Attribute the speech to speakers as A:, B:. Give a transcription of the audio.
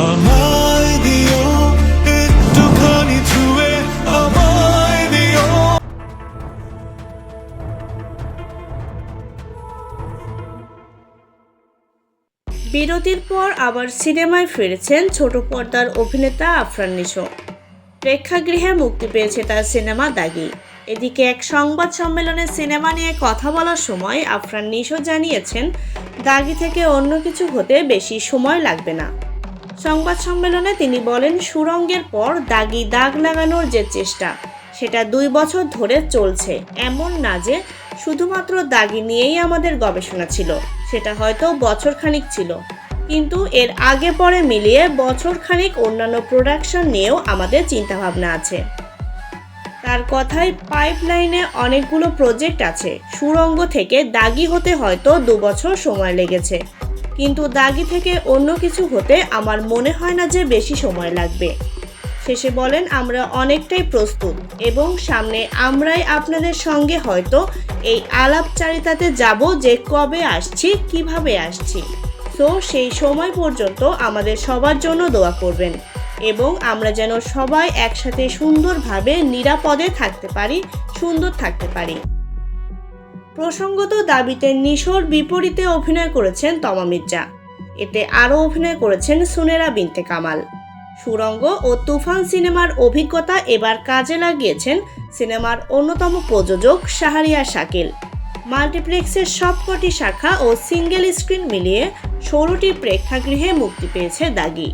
A: আমায় দিও একটুখানি ছুঁয়ে, আমায় দিও।
B: বিরতির পর আবার সিনেমায় ফিরেছেন ছোট পর্দার অভিনেতা আফরান নিশো। প্রেক্ষাগৃহে মুক্তি পেয়েছে তার সিনেমা দাগি। এদিকে এক সংবাদ সম্মেলনে সিনেমা নিয়ে কথা বলার সময় আফরান নিশো জানিয়েছেন, দাগি থেকে অন্য কিছু হতে বেশি সময় লাগবে না। সংবাদ সম্মেলনে তিনি বলেন, সুড়ঙ্গের পর দাগি দাগ লাগানোর যে চেষ্টা, সেটা 2 বছর ধরে চলছে। এমন না যে শুধুমাত্র দাগি নিয়েই আমাদের গবেষণা ছিল, সেটা হয়তো বছরখানিক ছিল, কিন্তু এর আগে পরে মিলিয়ে বছরখানিক অন্যান্য প্রোডাকশন নিয়েও আমাদের চিন্তাভাবনা আছে। তার কথায় পাইপলাইনে অনেকগুলো প্রজেক্ট আছে। সুড়ঙ্গ থেকে দাগি হতে হয়তো 2 বছর সময় লেগেছে, কিন্তু দাগি থেকে অন্য কিছু হতে আমার মনে হয় না যে বেশি সময় লাগবে। শেষে বলেন, আমরা অনেকটাই প্রস্তুত এবং সামনে আমরাই আপনাদের সঙ্গে হয়তো এই আলাপচারিতাতে যাব যে কবে আসছি, কিভাবে আসছি। তো সেই সময় পর্যন্ত আমাদের সবার জন্য দোয়া করবেন এবং আমরা যেন সবাই একসাথে সুন্দরভাবে নিরাপদে থাকতে পারি, সুন্দর থাকতে পারি। প্রসঙ্গত, দাবিতে নিশোর বিপরীতে অভিনয় করেছেন তমা মির্জা। এতে আরও অভিনয় করেছেন সুনেরা বিনতে কামাল। সুড়ঙ্গ ও তুফান সিনেমার অভিজ্ঞতা এবার কাজে লাগিয়েছেন সিনেমার অন্যতম প্রযোজক শাহরিয়ার শাকিল। মাল্টিপ্লেক্সের সবকটি শাখা ও সিঙ্গেল স্ক্রিন মিলিয়ে 16টি প্রেক্ষাগৃহে মুক্তি পেয়েছে দাগি।